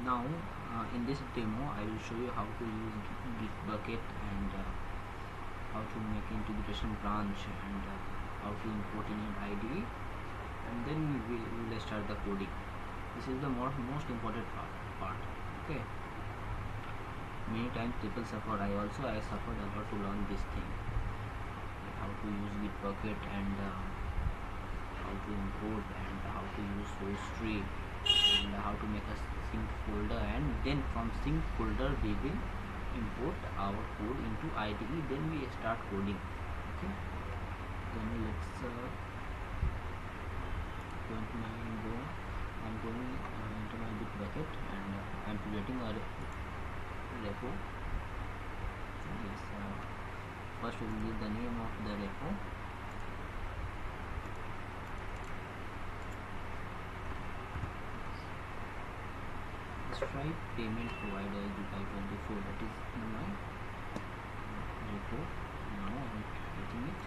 Now in this demo I will show you how to use bitBucket and how to make integration branch and how to import in an IDE, and then we will start the coding. This is the most important part. Okay, many times people suffer. I suffered a lot to learn this thing, like how to use bitBucket and how to import and how to use sourceTree and how to make a sync folder, and then from sync folder we will import our code into IDE, then we start coding. Okay, then let's go into my I'm going into my bitBucket and I'm creating a repo. Yes, first we will give the name of the repo. Stripe payment provider is by 24. That is in my repo. Now I'm creating it.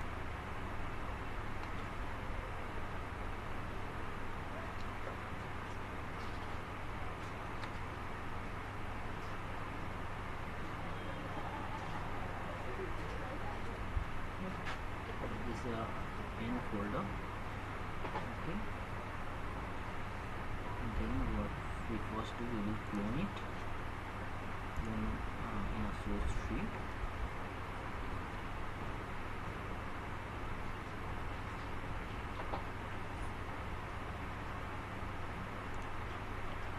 This is a main folder. Okay, and then what we first do, we will clone it in a sourceTree.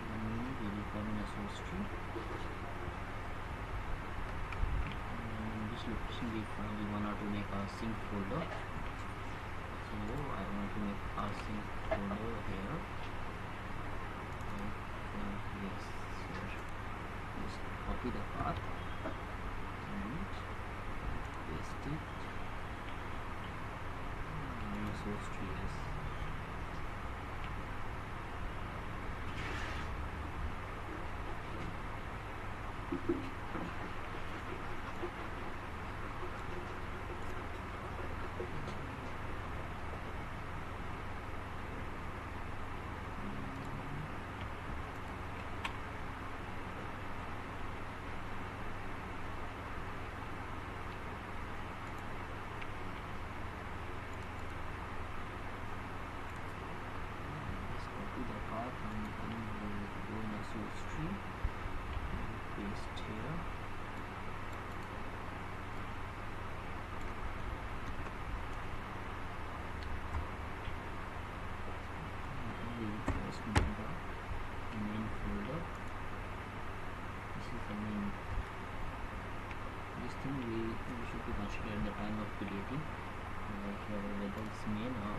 Then we will come in a sourceTree. In this location we want to make a sync folder. So I want to make a sync folder here. Yes, here. Just copy the path and paste it in the sourceTree. Yes. The path and then we will go in a sourceTree and paste here. And we will first make the main folder. This is the main. This thing we should be considered at the time of creating, like whether it's main or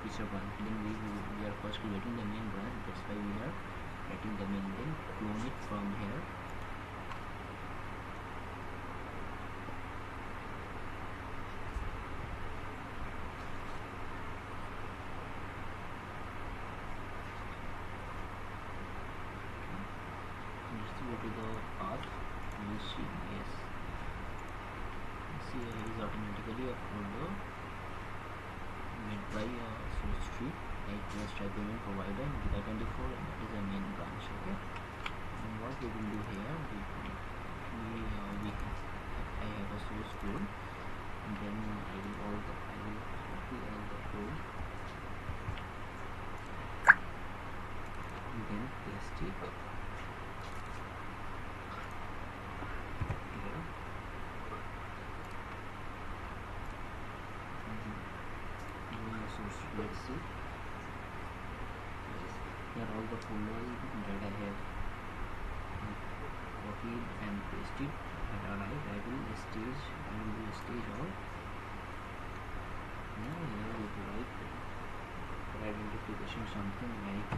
feature branch. Then we are first creating the main branch, that's why we are creating the main. Then clone it from here. Let's go to the path. You will see, yes, see is automatically a folder made by a sourceTree, like Stripe payment provider by 24, and that is a main branch. Okay, and what we will do here, I have a source code, and then I will copy all the code and then paste it here. Let's see. Yes, here all the folders that I have copied and pasted had arrived. I will do a stage all. Now here we will write for identification something like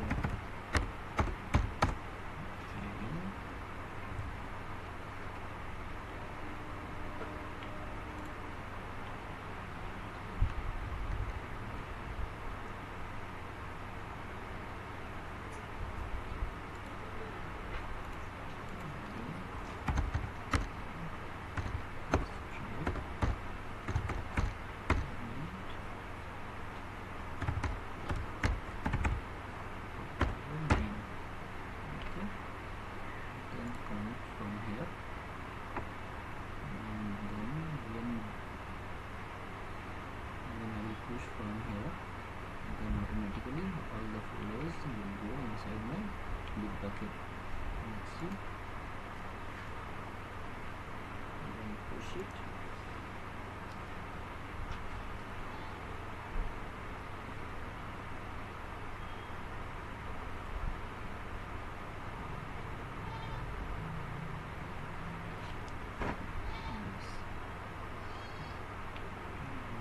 push from here, then automatically all the folders will go inside my bitBucket. Let's see. Then push it.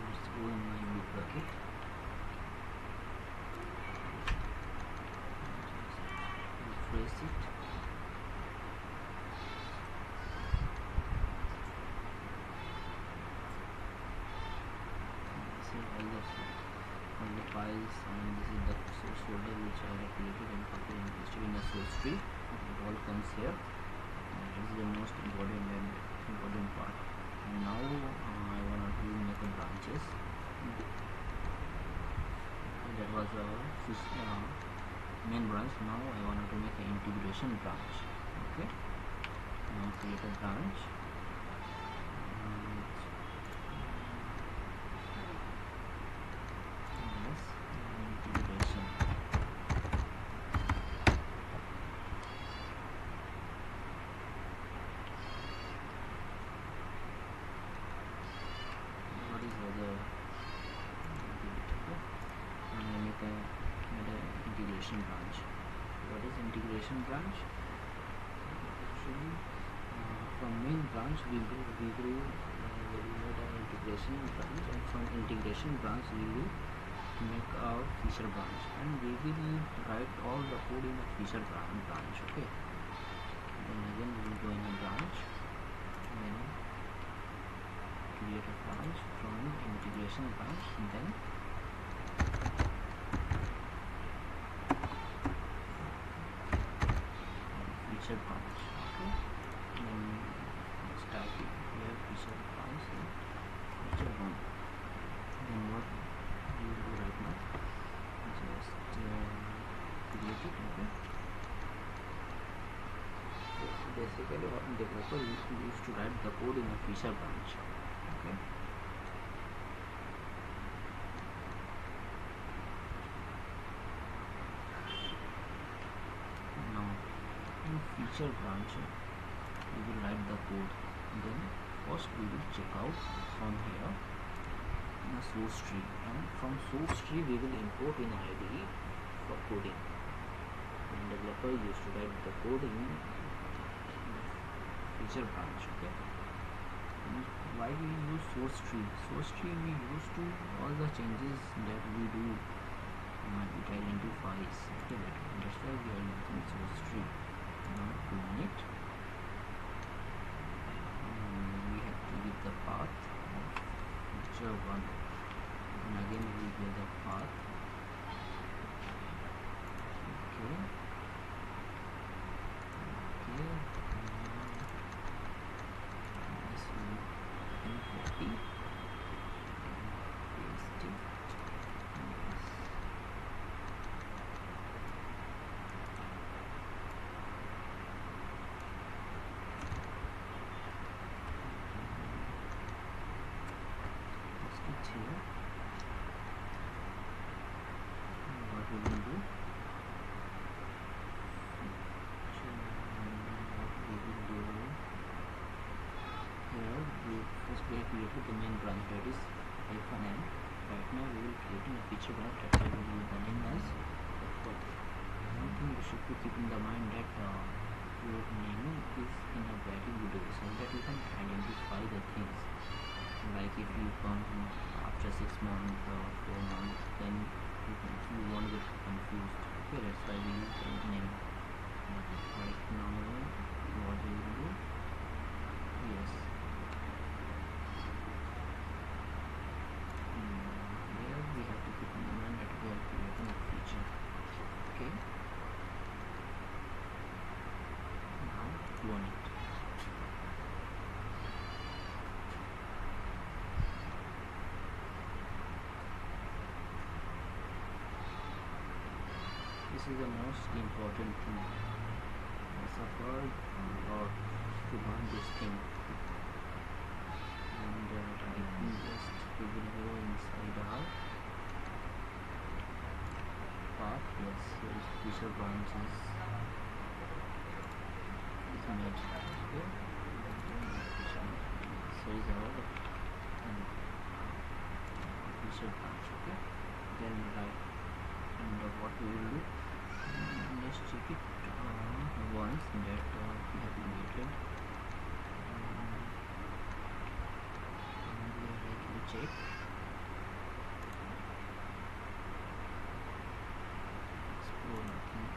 Let's go in my bitBucket. Refresh it. See all the files, and this is the source folder which I have created and copied and pasted in the sourceTree. It all comes here. This is the most important part. And now I want to make a branches. That was a main branch. Now I want to make an integration branch. Okay, now create a branch. Integration. What is other? And I make a integration branch. What is integration branch? Actually, from main branch we will make an integration branch, and from integration branch we will make a feature branch, and we will write all the code in a feature branch. Okay, then again we will go in a branch, then create a branch from integration branch, and then feature branch. Okay, then let's type it here, feature branch, feature one. Then what we will do right now, just create it. Okay, so basically what developer used to write the code in a feature branch. Okay, now in feature branch we will write the code. Then first we will check out from here in a sourceTree, and from sourceTree we will import in IDE for coding. And developer used to write the code in feature branch. Okay, and why we use sourceTree? SourceTree we use to all the changes that we do, it identifies. Okay, that's why we are using sourceTree. Now to run it, we have to give the path of feature one, and again we will give the path. Okay, this will copy, paste it. Yes. Paste it here. What we will do? First we have created the main branch, that is -n. Right now we will create a feature branch, that I will be running as f1. One thing you should keep in the mind that your naming is in a very good way, so that you can identify the things. Like if you come after 6 months or 4 months, then you won't get confused. Okay, that's why we use the name. Right now what we will do, yes, here we have to keep in mind that we are creating a feature. Okay, now run it. This is the most important thing. I suffered a lot to learn this thing, and I think just we will go inside our Yes, here is feature branches is made. Okay, so is our feature branch. Okay, then right, and what we will do, let's check it once that we have created. And we can check. Explore nothing.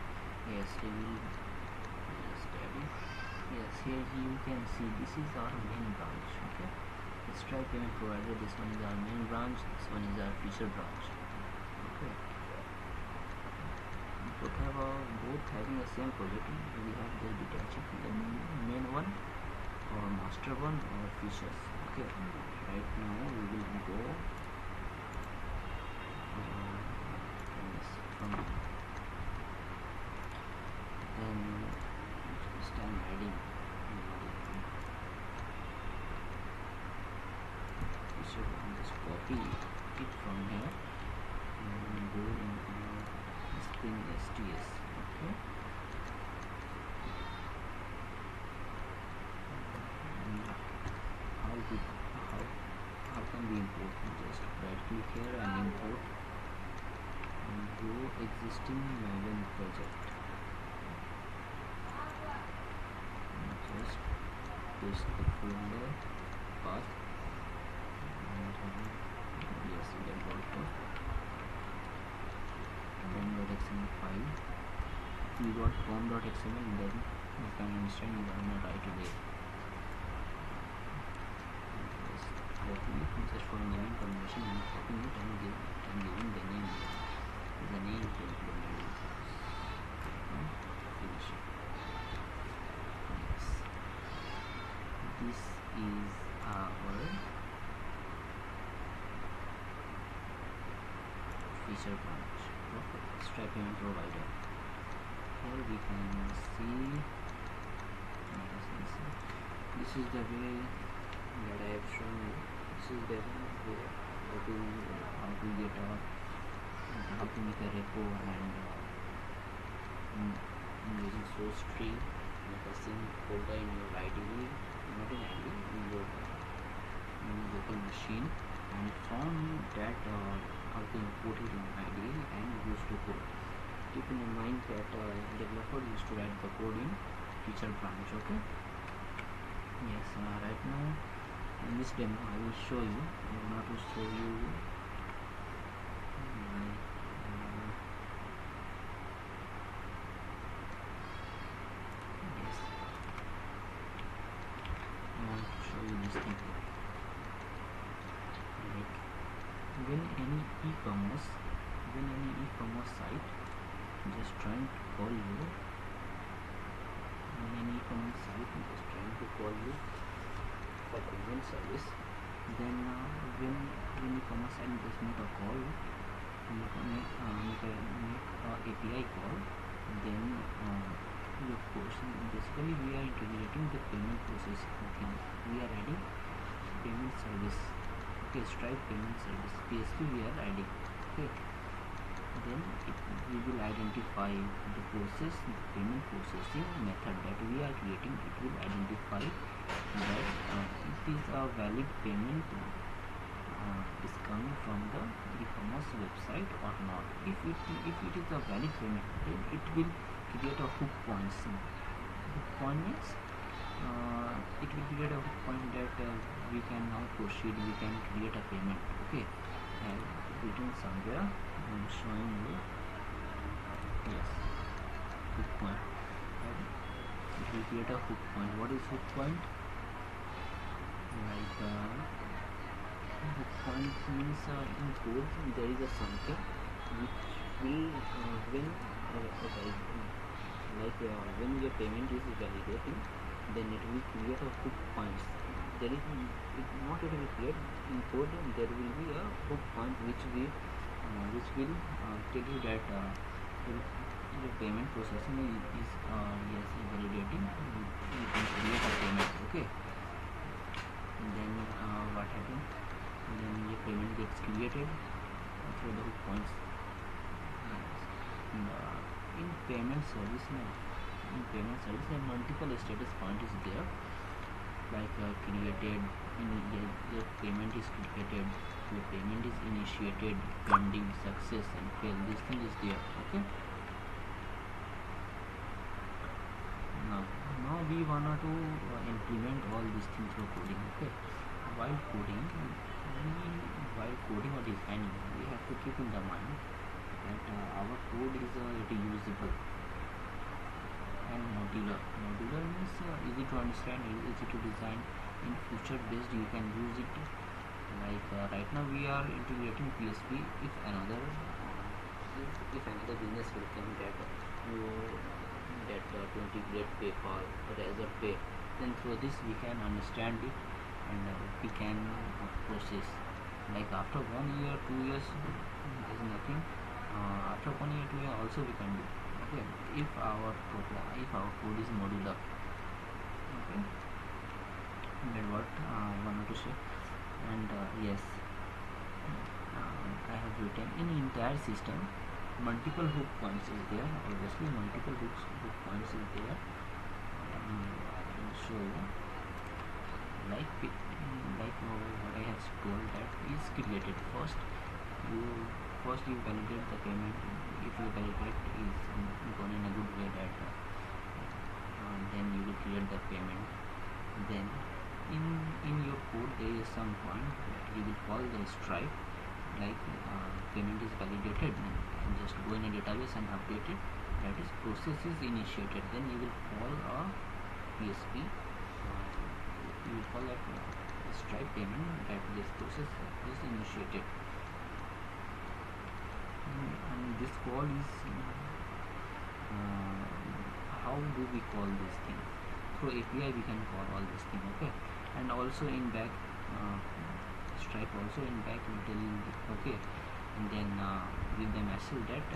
Yes, we will study. Yes, here you can see this is our main branch. Okay, let's try payment provider. This one is our main branch, this one is our feature branch. Okay, both having the same project. We have the detached, the main one or master one or features. Okay, right now we will go from then just I'm adding so I'll just copy it from here and go into Spring STS. Okay, and how can we import? Just right click here and import and go existing Maven project. Just paste the folder path and yes, we get also pom.xml file. We got pom.xml, then you can understand you are not right away. Just copy it just for naming convention and copying it and giving the name template. Finish it. Yes, this is our feature branch. Okay, Stripe payment provider. Here we can see, this is the way that I have shown you. This is the way how to get how to make a repo and using sourceTree, make a sync folder in your IDE, not in IDE, in your local machine, and from that how to import it in IDE and use to code. Keep in mind that developer used to write the code in feature branch. Okay, yes, right now in this demo I will show you, I will not to show you yes, I want to show you this thing. Like when any e-commerce site just trying to call you, when any e-commerce site just trying to call you for payment service, then when e-commerce site just make a call, make a API call, then your portion basically we are integrating the payment process thing. We are adding payment service. Okay, Stripe payment service PSP we are adding. Okay, then we will identify the process, the payment processing method that we are creating. It will identify that it is a valid payment is coming from the e-commerce website or not. If it is a valid payment, then it will create a hook point. Hook point means it will create a hook point that we can now proceed, we can create a payment. Okay, I have written somewhere, I am showing you. Yes, hook point. It will create a hook point. What is hook point? Like hook point means in code there is a something which will when your payment is validating, then it will create a hook points. There is not it will create in code. There will be a hook point which will tell you that the payment processing is yes validating. You can create a payment. Okay. And then what happens? Then your payment gets created through the hook points. Yes. In payment service now, in payment service there multiple status point is there, like created, your payment is created, your payment is initiated, pending, success and fail. This thing is there. Okay, now we wanna to implement all these things through coding. Okay, while coding or designing, we have to keep in the mind that our code is reusable and modular. Modular means easy to understand, easy to design. In future based you can use it. Like right now we are integrating PSP. If another business will come that that to integrate PayPal or Razor Pay, then through this we can understand it and we can process. Like after 1 year, 2 years, there is nothing. After 1 year, 2 year also we can do. Okay, if our code is modular. Okay, then what I wanted to say. And yes, I have written in entire system multiple hook points is there. Obviously multiple hook points is there. I can show you, like what I have told, that is created. First you validate the payment. If you validate is gone in a good way, that then you will create the payment. Then in your code there is some point that you will call the stripe, like payment is validated, and just go in a database and update it. That is process is initiated. Then you will call a PSP, you will call that stripe payment, that this process is initiated. And this call is how do we call this thing? Through API we can call all this thing. Okay, and also in back stripe also in back will tell you, okay, and then give the message that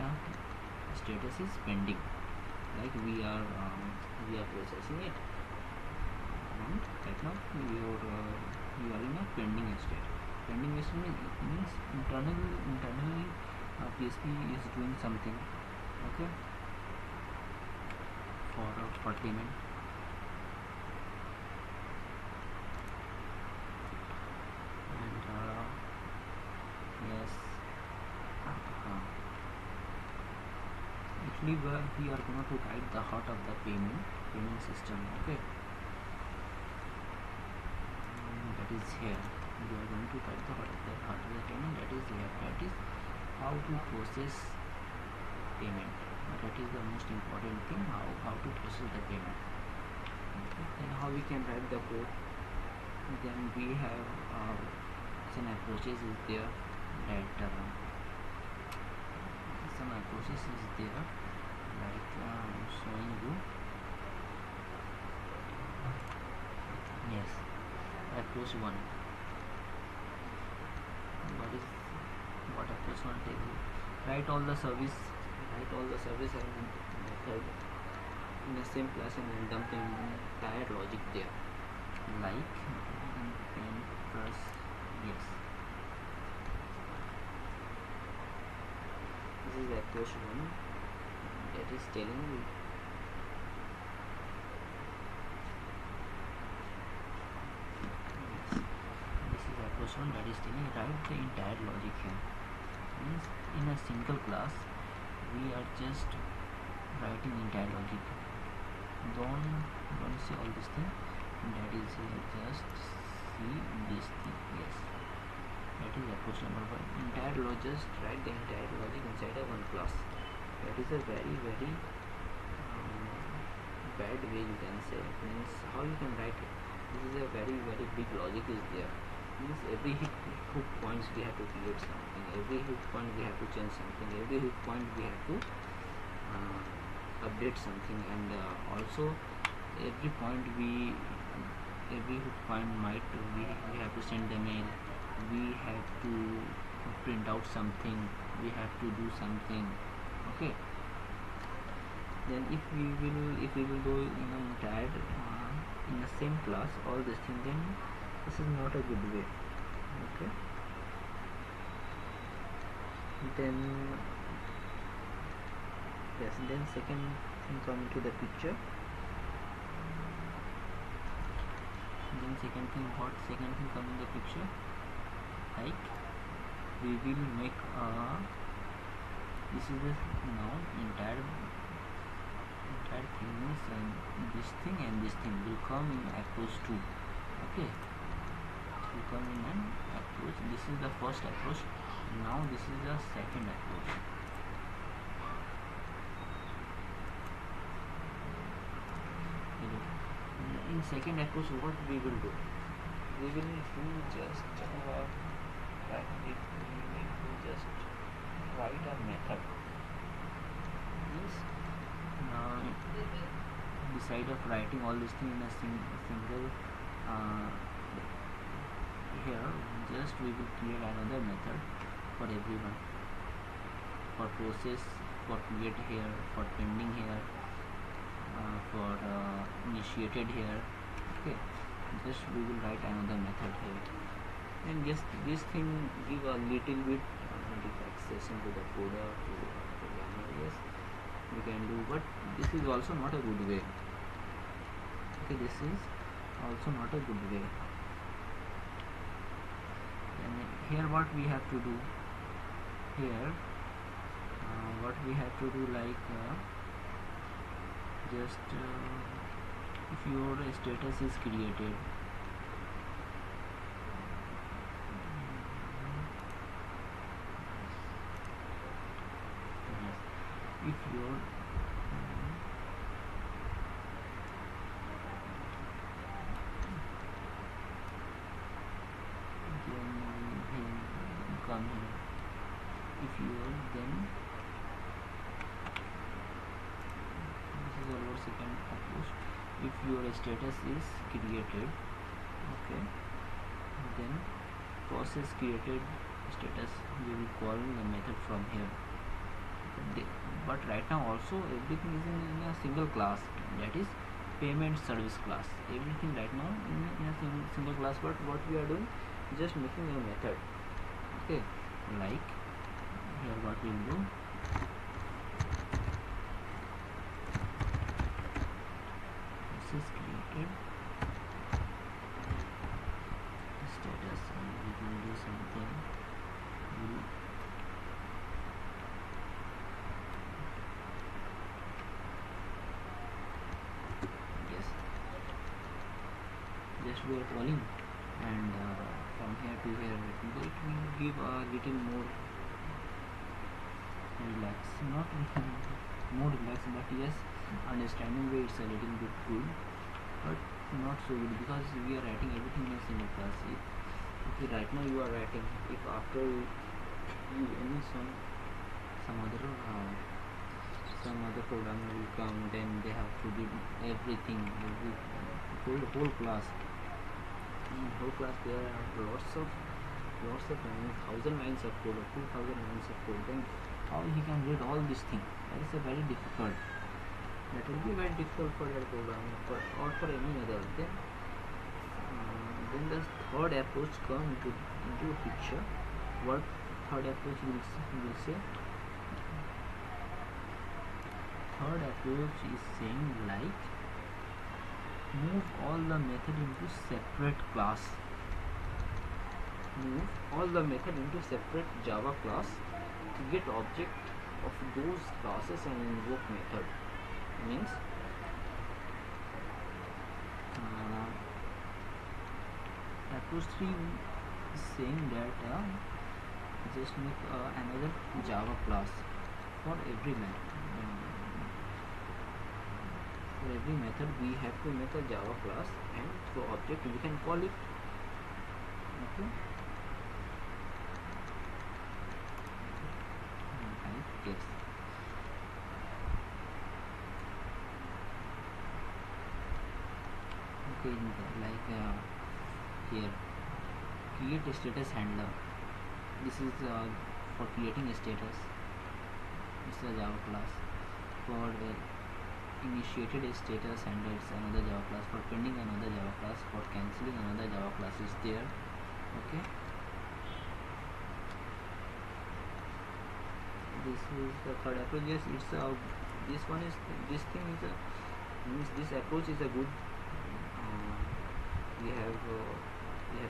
status is pending, like we are processing it, and right now you are in a pending state. Pending state means internally PSP is doing something. Okay, for payment. And yes, actually we are going to write the heart of the payment system. Okay, that is here. We are going to write the heart of the payment, that is here. That is how to process payment. That is the most important thing, how to process the payment. Okay. Then how we can write the code. Then we have some approaches is there, that some approaches is there, like I'm showing you. Yes, approach 1. What approach 1 tells you? Write all the service and method in the same class and dump in entire logic there, like and plus. Yes, this is approach 1, that is telling you. Yes, this is approach 1, that is telling write the entire logic here. Means in a single class we are just writing entire logic. Don't see all this thing, that is here, just see this thing. Yes, that is approach number 1. Entire logic, just write the entire logic inside of one class. That is a very bad way you can say. Means how you can write it. This is a very big logic is there. Means every hook points we have to create something, every hook point we have to change something, every hook point we have to update something, and also every hook point might we have to send a mail, we have to print out something, we have to do something. Okay, then if we will go in an entire in the same class all this thing, then this is not a good way. Okay, then Yes, then second thing come into the picture. Then second thing come in the picture, like we will make this is the now entire thing is this thing and this thing will come in approach 2. Okay, will come in an approach. This is the first approach. Now this is the second approach. In second approach, what we will do? We will do just write a method. Means beside of writing all this thing in a single here, just we will create another method for everyone, for process, for create here, for pending here, for initiated here. Okay, just we will write another method here, and just this thing give a little bit accession to the folder to programmer. Yes, we can do, but this is also not a good way. Okay, this is also not a good way. And here what we have to do here, what we have to do, like just if your status is created, if your come here, if your then this is our second approach. If your status is created, okay, then process created status, we will call the method from here. But right now also everything is in a single class, that is payment service class. Everything right now in a single class, but what we are doing, just making a method. Okay, like here what we will do, this is created status, and we will do something. Yes, just we are calling, and from here to here it will give a little more relax, not more relax, but yes, understanding way it's a little bit good, but not so good, because we are writing everything in a single class. If right now you are writing, if after you any some other programmer will come, then they have to do everything, whole class. In whole class there are lots of lines, 1,000 lines of code or 2,000 lines of code. Then how he can read all this thing? That is a very difficult. That will be very difficult for your programmer, or for any other. Then the third approach come into picture. What third approach will say? Third approach is saying like move all the method into separate class. Move all the method into separate Java class to get object of those classes and invoke method. Means approach 3 is saying that just make another Java class for every method. For every method we have to make a Java class, and through object we can call it. Okay. Yes. Okay, like here, create a status handler. This is for creating a status. This is a Java class. For initiated a status handler, it's another Java class. For pending, another Java class. For cancelling, another Java class is there. Okay. this is the third approach. Yes, it's a this one is this thing is a means this approach is a good. We have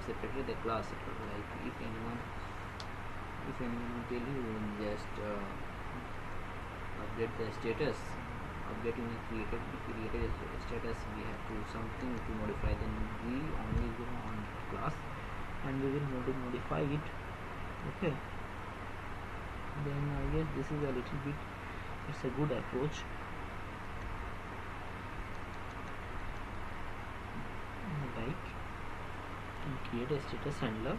separated the class. Like if anyone will tell you, just update the status, updating a created status, we have to something to modify, then we only go on class and we will modify it. Okay, then I guess this is a little bit, it's a good approach. Like create a status handler.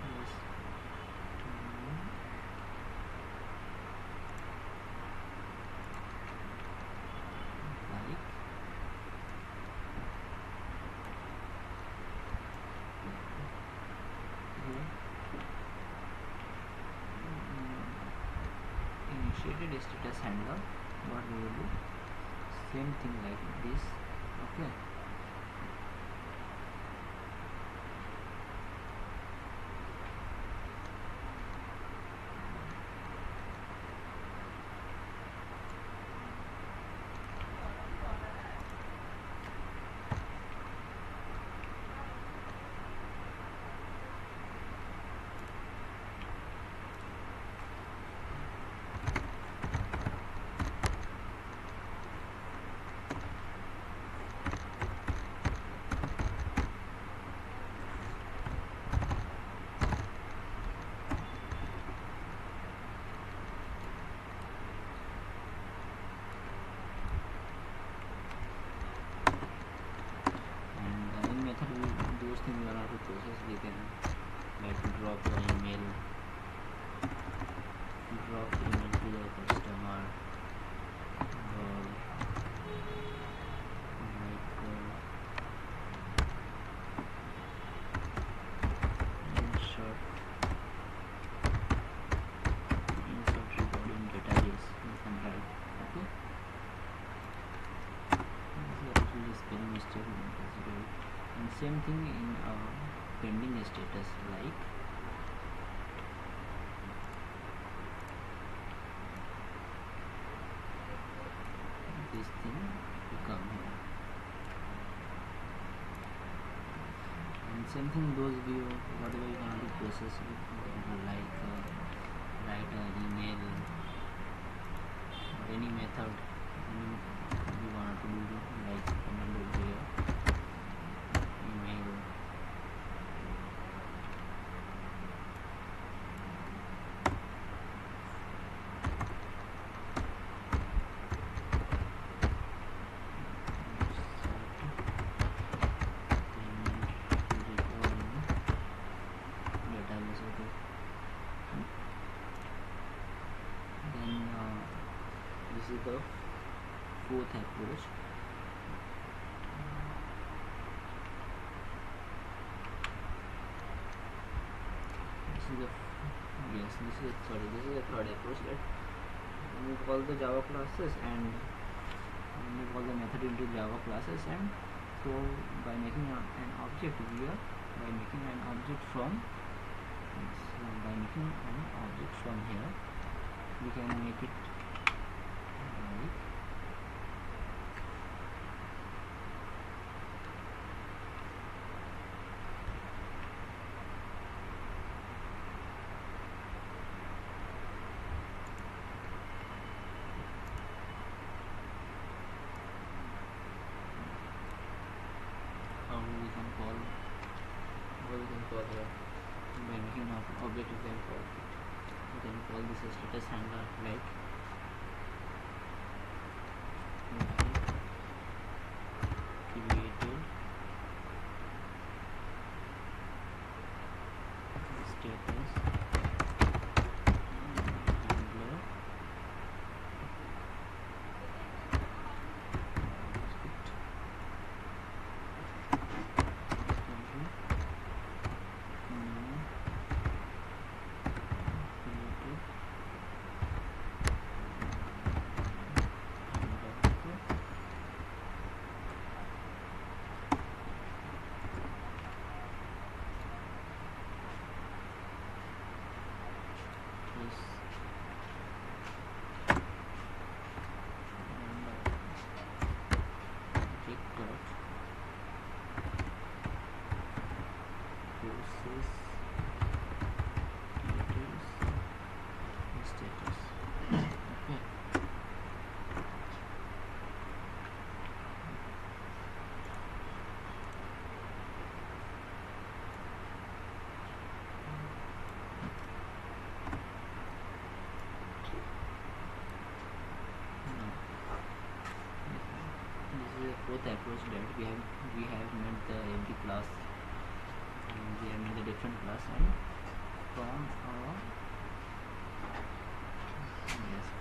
Yes. Like initiated status handler. What we will do, same thing like this. Okay, those things we are not to process. We can like drop the email to the customer, or like insert recording database. You can write. Okay, this is spelling mistake. And same thing in pending status, like this thing will come here. And same thing those view whatever you want to process with, like write an email or any method you want to do, like command over here, email. This is the fourth approach. This is the third approach. Let's move all the Java classes and move all the method into Java classes, and so by making an object here, by making an object from here, we can make it like how we can call here, by making an object we can call this a status handler, like created status handler the approach that we have made the every class, and we have made a different class, and from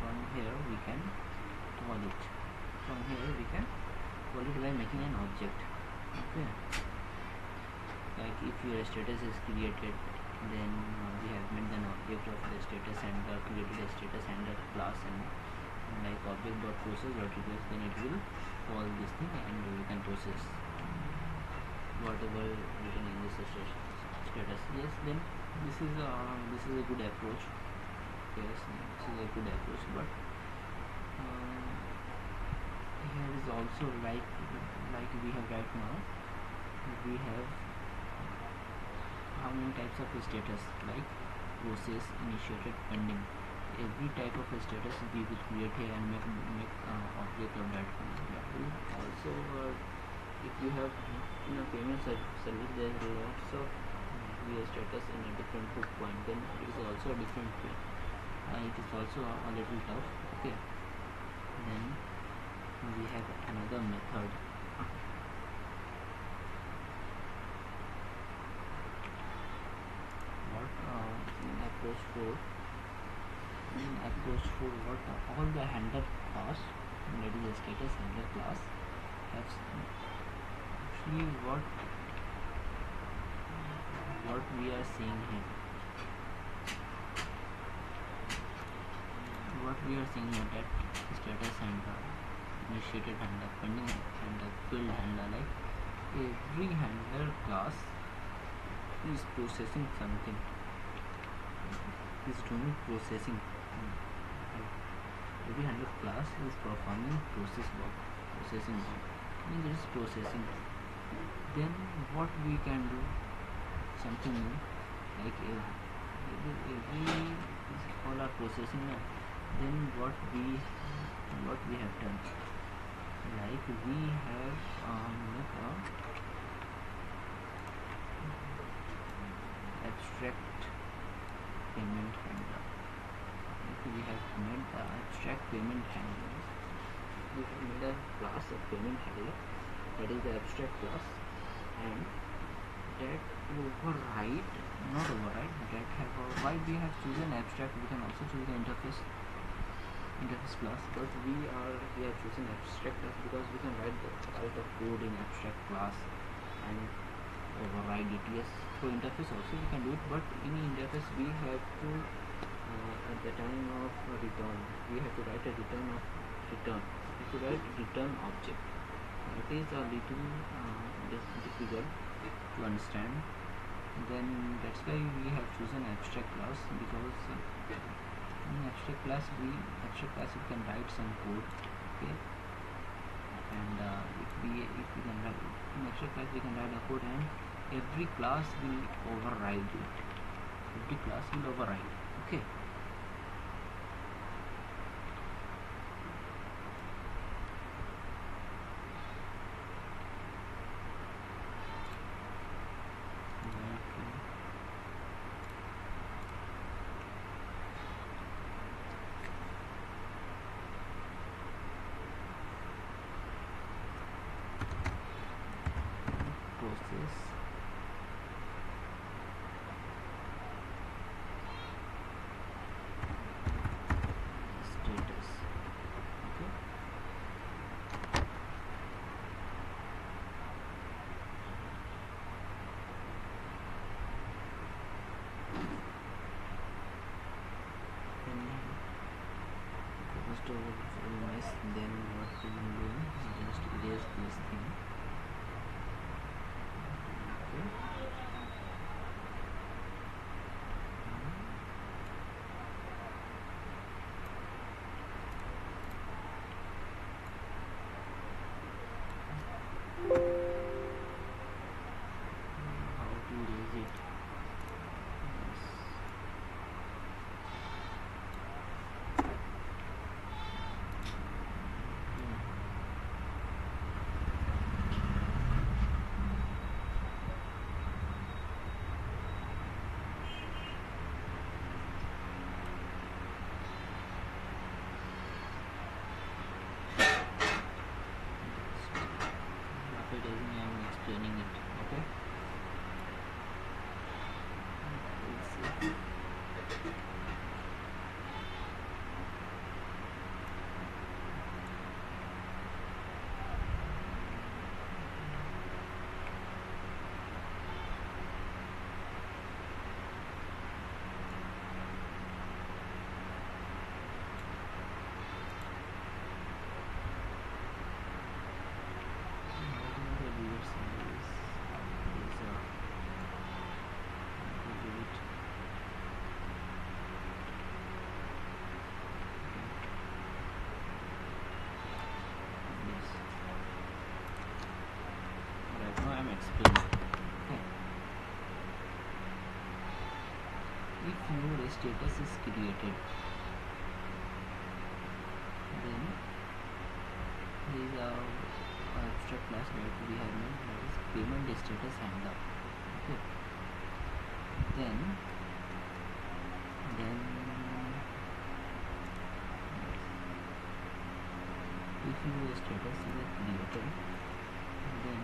from here we can call it. From here we can call it by making an object. Okay, like if your status is created, then we have made an object of the status handler, created a status handler class, and like object.process.request, then it will call this thing and we can process whatever written in this status. Yes, then this is a good approach. Yes, this is a good approach, but here is also like we have right now, we have how many types of status, like process, initiated, pending. Every type of status we will create here and make object of that. Also, if you have in a payment service, there are lots of status in a different hook point, then it is also a different way. It is also a little tough. Okay, then we have another method. Approach 4, what all the handler class, that is a status handler class, has actually what we are seeing here. What we are seeing here, that status handler, initiated handler, pending handler, filled handler, like every handler class is processing something, is doing processing. Every handler class is performing processing work, means it is processing. Then what we can do, something new, like every all are processing now. Then what we have done, like we have make a abstract payment handler. We have made the abstract payment handler. We have made a class of payment handler, that is the abstract class, and that why we have chosen abstract. We can also choose the interface class, but we have chosen abstract class because we can write the code in abstract class and override it. Yes, through interface also we can do it, but in interface we have to at the time of return, we have to write a return object. It is a little difficult to understand. Then that's why we have chosen abstract class, because in abstract class we can write some code. Okay, and if we can write in abstract class, we can write a code, and every class will override it. Okay, process if node status is created, then there is a abstract class that we have made, that is payment status handler. Okay, then if your status is created, then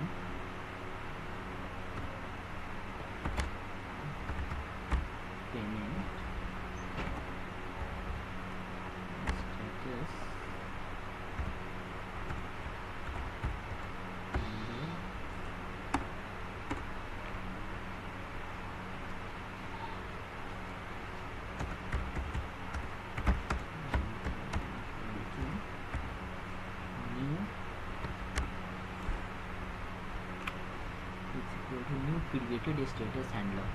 payment status new created status handler.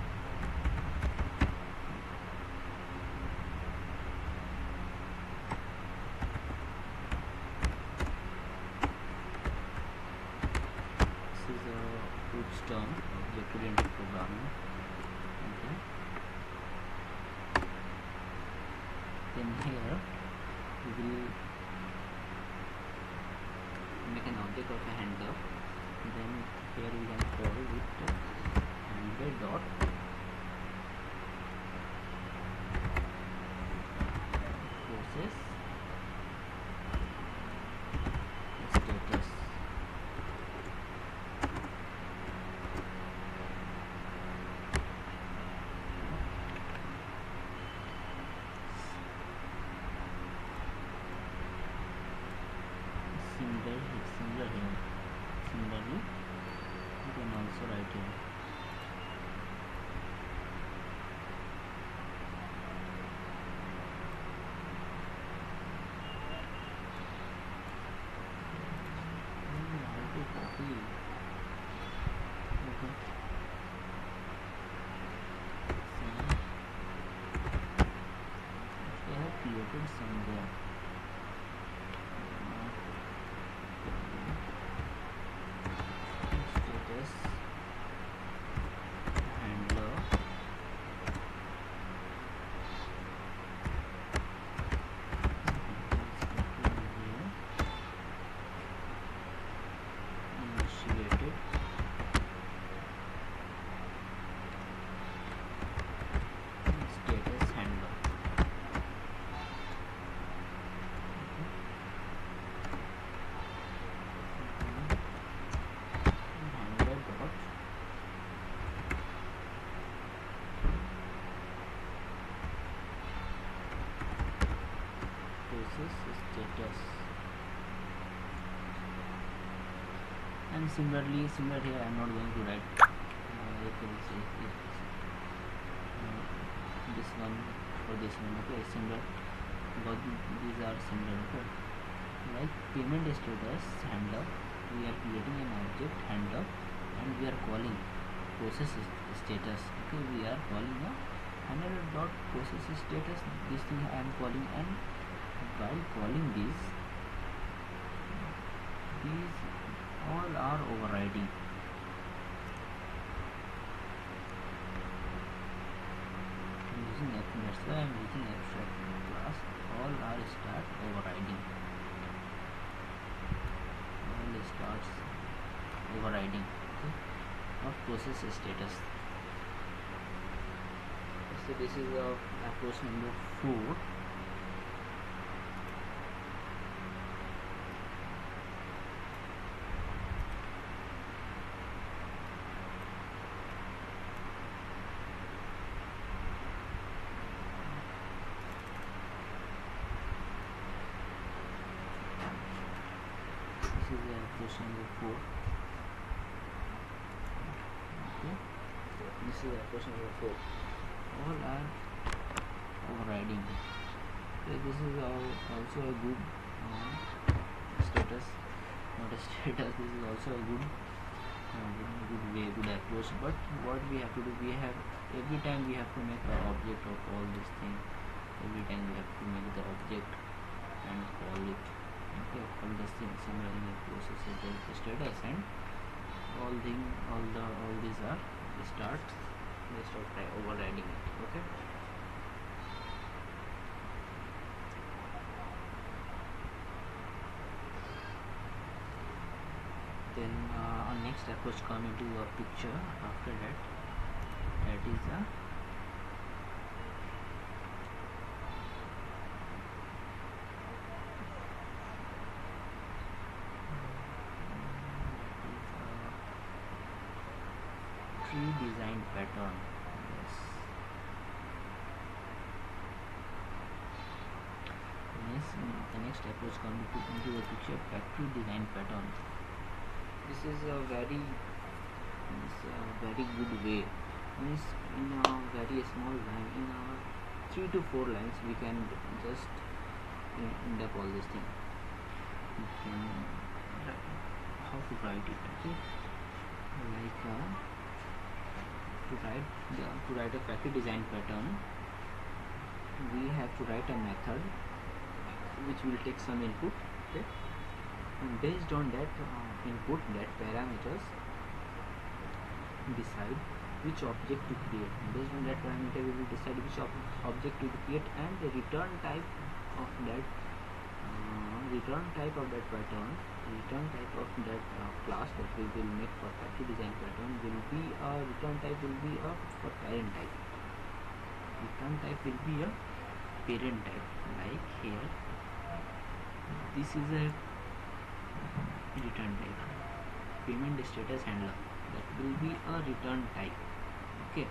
This is a OOPS term, object-oriented programming. Okay. Then here we will make an object of a handler. Then here we can call it handler dot process status. Similar here. Similarly, you can also write here how to copy. Okay, so I have created somewhere. Status handler initiated status handler. Handler dot process status. And similar here I am not going to write this one or this one. Okay, similar, because these are similar. Okay, like payment status handler, we are creating an object handler and we are calling process status. Okay, we are calling a handler dot process status. This thing I am calling, and while calling these all are overriding. That's why I am using abstract class. All are start overriding. All starts overriding. Okay, of process status. So this is approach number 4. This is approach number 4. Okay, this is approach number 4. All are overriding. Okay, this is also a good status, not a status. This is also a good way, good approach. But what we have to do, we have every time we have to make an object of all these things. Every time we have to make the object and call it. Okay, all the things similar in the process status, and all these are they start overriding it. Okay. approach come into a picture. After that, that is a tree design pattern. Yes. The next approach come into the picture, factory design pattern. This is a very good way. Means in a very small line, in a 3 to 4 lines, we can just end up all this thing. We can how to write it. Okay, like to write a factory design pattern, we have to write a method which will take some input. Okay, and based on that input, that parameters, decide which object to create. Based on that parameter, we will decide which object to create, and the return type of that pattern, return type of that class that we will make for factory design pattern will be a return type will be a for parent type. Return type will be a parent type. Like here, this is a return type, payment status handler. That will be a return type. Okay.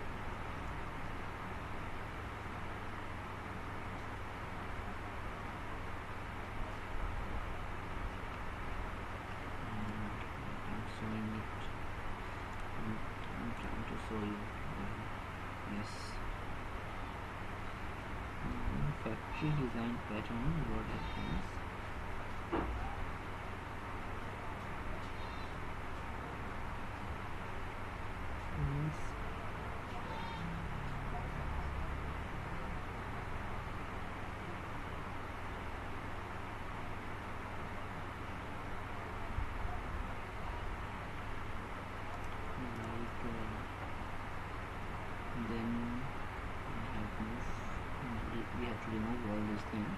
I'm showing it. I'm trying to show you. Yes. Factory design pattern. What happens? Then we have to remove all this thing.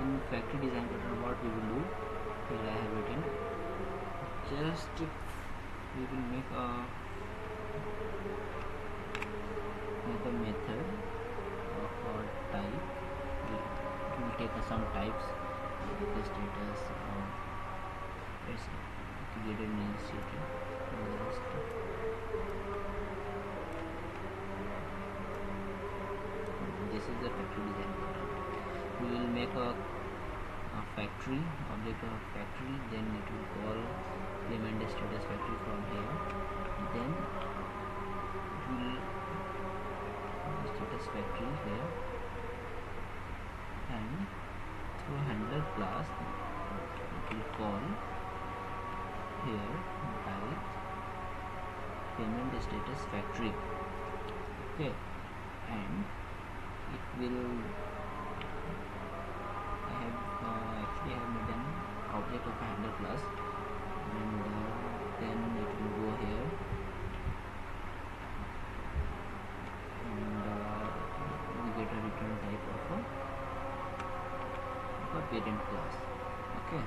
In factory design pattern, what we will do, here I have written, just we will make a method of our type. We will take some types like the status or created initiative. This is the factory design pattern. We will make a factory object of factory, then it will call payment status factory from here, then it will status factory here, and through handler class it will call here by payment status factory. Okay, and it will I have made an object of a handler class, and then it will go here, and we get a return type of a parent class. Okay.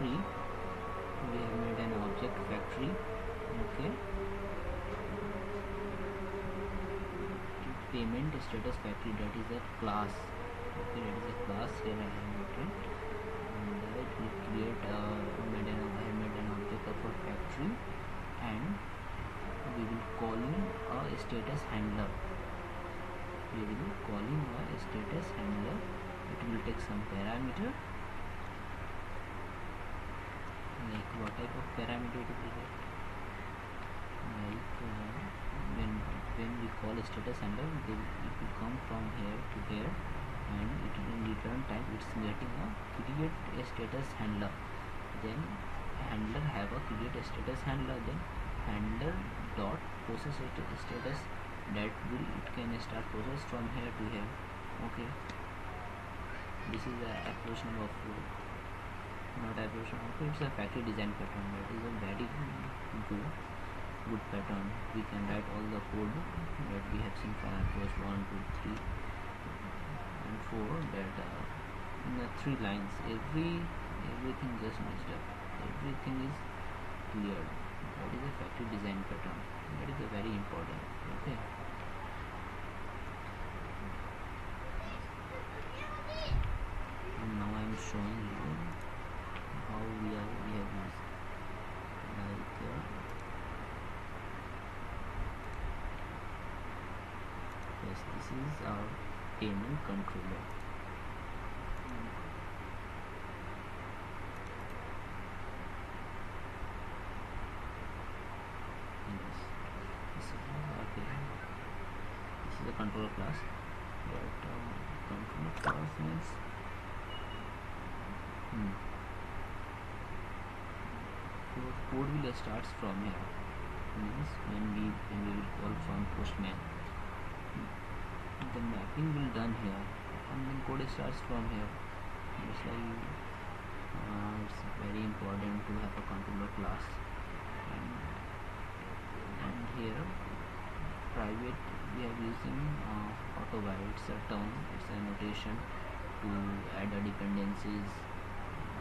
factory, we have made an object factory. Okay, payment status factory, that is a class. Okay, that is a class here I have written, and it will create I have made an object of a factory, and we will call in a status handler. We will call in a status handler. It will take some parameter, like what type of parameter it will get, like when we call a status handler, it will come from here to here, and it in return type it's getting a create a status handler. Then handler have a create a status handler, then handler dot process status, that will it can start process from here to here. Okay, this is the approach number 4, not approach number 4, it's a factory design pattern. That is a very good pattern. We can write all the code that we have seen from approach 1, 2, 3 and 4, that in the 3 lines everything just messed up, everything is cleared. That is a factory design pattern, that is a very important. Okay, and now I am showing you how we have used, like yes, this is our payment controller. Yes, this is our payment. This is a controller class. But controller class means code will starts from here, means when we will call from postman, the mapping will done here, and then code starts from here. It's like it's very important to have a controller class, and here private we are using auto by, it's a term, it's a notation to add a dependencies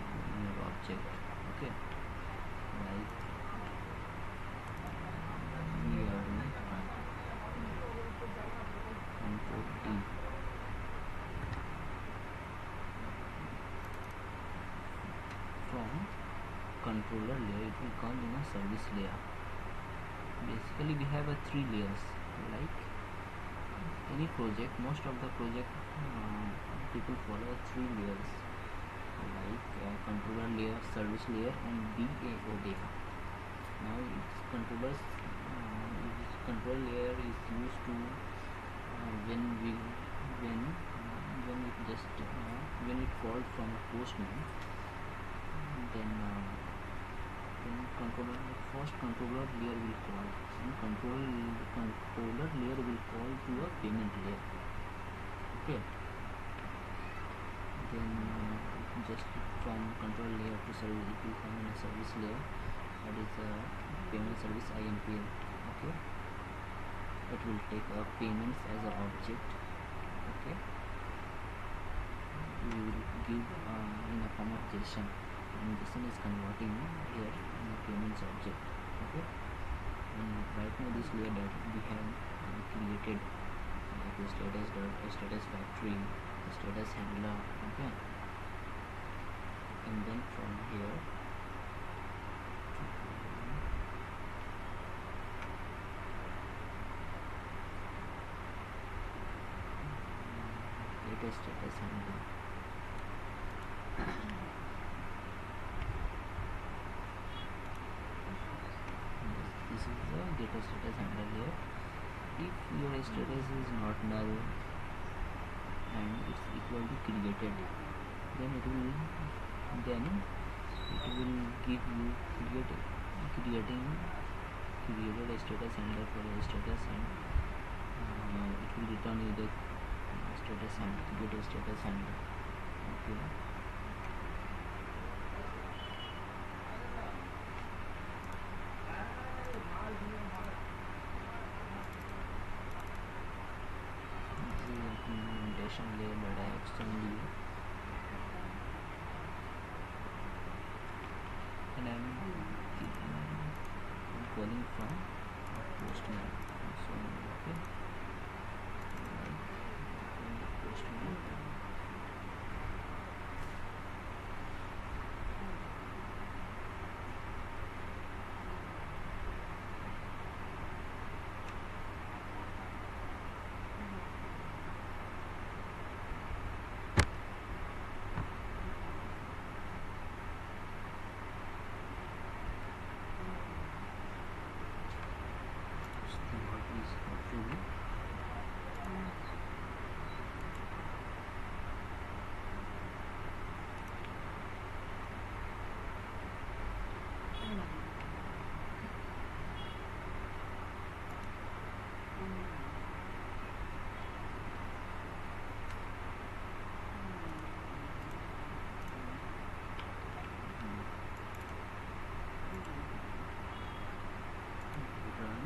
in your object. Okay, like we are control T, from controller layer it will come in a service layer. Basically we have a 3 layers, like any project, most of the project people follow 3 layers, like controller layer, service layer and DAO layer. Now its controller layer is used to when it called from a postman, then first controller layer will call, and controller layer will call to a payment layer. Okay, then just from controller layer to service it will come in a service layer, that is a payment service IMPL. Okay, it will take payments as an object. Okay, we will give in a form of JSON, and JSON is converting here in a payments object. Okay, and right now this layer that we have created, like the status factory, the status handler. Okay, and then from here status handler. This is the get a status handler here. If your status is not null and it's equal to created, then it will give you created a status handler for a status, and it will return you the status handler, get a status handler. Okay, this is implementation layer that I have shown you. calling from postman. So okay, postman. What is true? Run.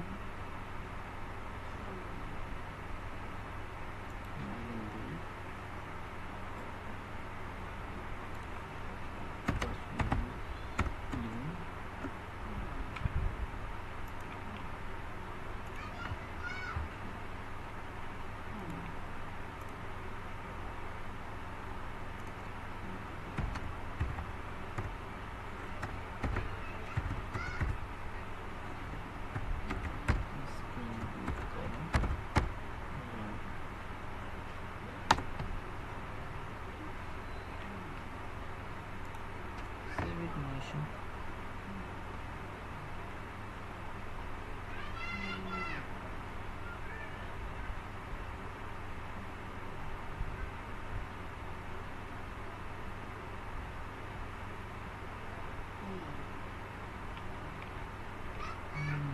Save it motion.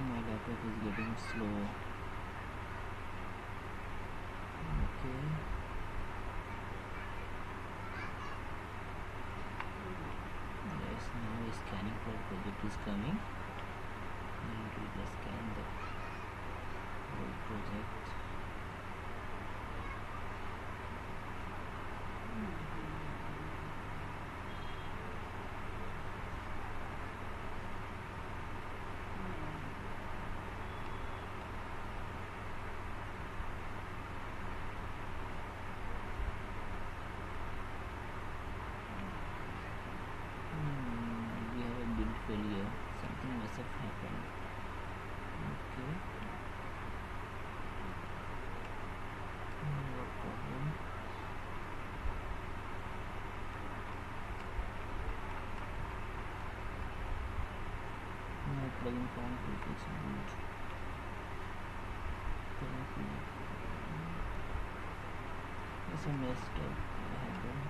My laptop is getting slow. Okay. Yes, now scanning for project is coming. And we will scan the whole project. We have a build failure. Something must have happened. Okay. No problem. No plugin found to fix boot. It's a messed up happened.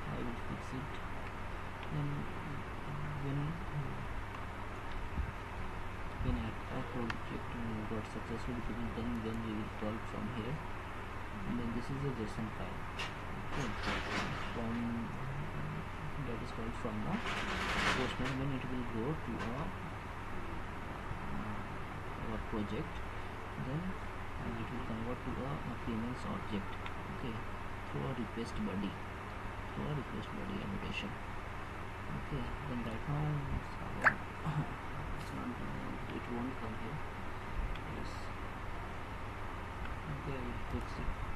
I will fix it. Then when our project got successfully finished, then we will call from here. And then this is a JSON file. Okay. From that is called from the postman. When it will go to our project, then it will convert to a payments object. Okay, through a request body annotation. Okay, then right now it's not it won't come here. Yes. Okay, I will fix it.